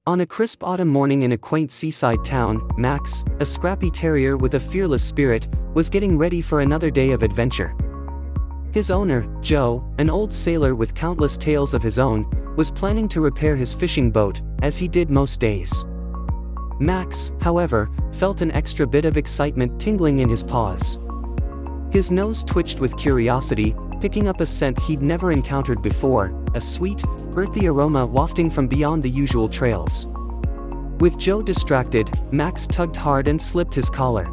On a crisp autumn morning in a quaint seaside town, Max, a scrappy terrier with a fearless spirit, was getting ready for another day of adventure. His owner, Joe, an old sailor with countless tales of his own, was planning to repair his fishing boat, as he did most days. Max, however, felt an extra bit of excitement tingling in his paws. His nose twitched with curiosity, picking up a scent he'd never encountered before, a sweet, earthy aroma wafting from beyond the usual trails. With Joe distracted, Max tugged hard and slipped his collar.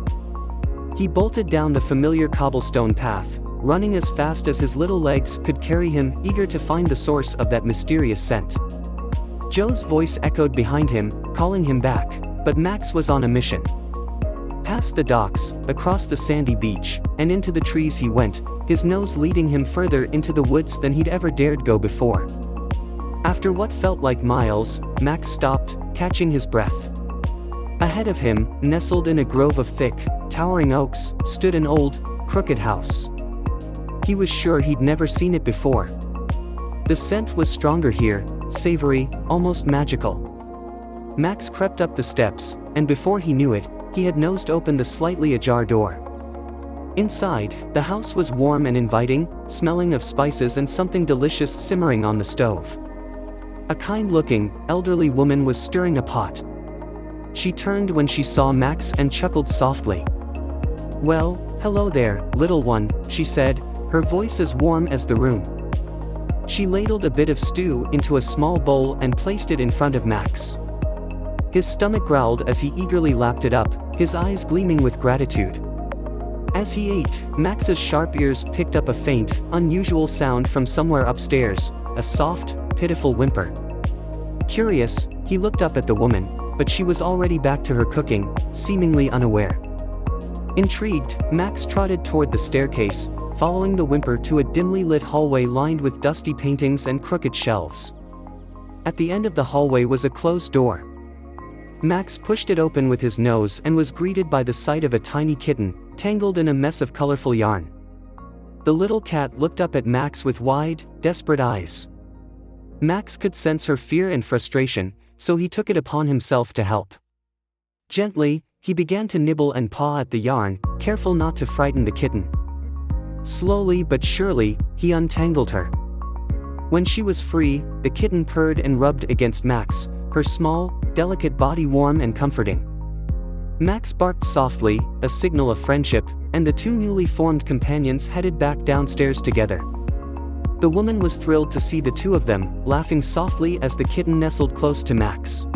He bolted down the familiar cobblestone path, running as fast as his little legs could carry him, eager to find the source of that mysterious scent. Joe's voice echoed behind him, calling him back, but Max was on a mission. Past the docks, across the sandy beach, and into the trees he went, his nose leading him further into the woods than he'd ever dared go before. After what felt like miles, Max stopped, catching his breath. Ahead of him, nestled in a grove of thick, towering oaks, stood an old, crooked house. He was sure he'd never seen it before. The scent was stronger here, savory, almost magical. Max crept up the steps, and before he knew it, he had nosed open the slightly ajar door. Inside, the house was warm and inviting, smelling of spices and something delicious simmering on the stove. A kind-looking, elderly woman was stirring a pot. She turned when she saw Max and chuckled softly. "Well, hello there, little one," she said, her voice as warm as the room. She ladled a bit of stew into a small bowl and placed it in front of Max. His stomach growled as he eagerly lapped it up, his eyes gleaming with gratitude. As he ate, Max's sharp ears picked up a faint, unusual sound from somewhere upstairs, a soft, pitiful whimper. Curious, he looked up at the woman, but she was already back to her cooking, seemingly unaware. Intrigued, Max trotted toward the staircase, following the whimper to a dimly lit hallway lined with dusty paintings and crooked shelves. At the end of the hallway was a closed door. Max pushed it open with his nose and was greeted by the sight of a tiny kitten, tangled in a mess of colorful yarn. The little cat looked up at Max with wide, desperate eyes. Max could sense her fear and frustration, so he took it upon himself to help. Gently, he began to nibble and paw at the yarn, careful not to frighten the kitten. Slowly but surely, he untangled her. When she was free, the kitten purred and rubbed against Max, her small, delicate body warm and comforting. Max barked softly, a signal of friendship, and the two newly formed companions headed back downstairs together. The woman was thrilled to see the two of them, laughing softly as the kitten nestled close to Max.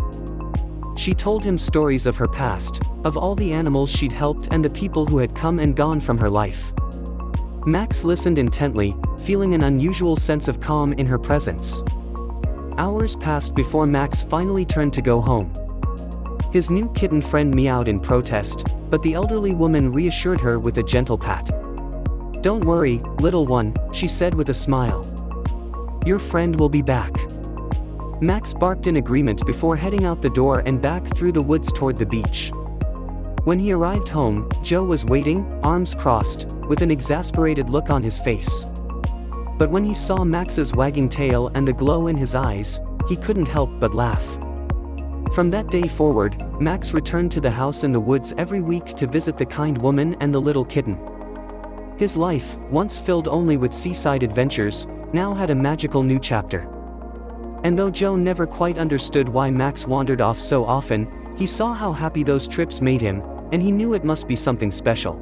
She told him stories of her past, of all the animals she'd helped and the people who had come and gone from her life. Max listened intently, feeling an unusual sense of calm in her presence. Hours passed before Max finally turned to go home. His new kitten friend meowed in protest, but the elderly woman reassured her with a gentle pat. "Don't worry, little one," she said with a smile. "Your friend will be back." Max barked in agreement before heading out the door and back through the woods toward the beach. When he arrived home, Joe was waiting, arms crossed, with an exasperated look on his face. But when he saw Max's wagging tail and the glow in his eyes, he couldn't help but laugh. From that day forward, Max returned to the house in the woods every week to visit the kind woman and the little kitten. His life, once filled only with seaside adventures, now had a magical new chapter. And though Joe never quite understood why Max wandered off so often, he saw how happy those trips made him, and he knew it must be something special.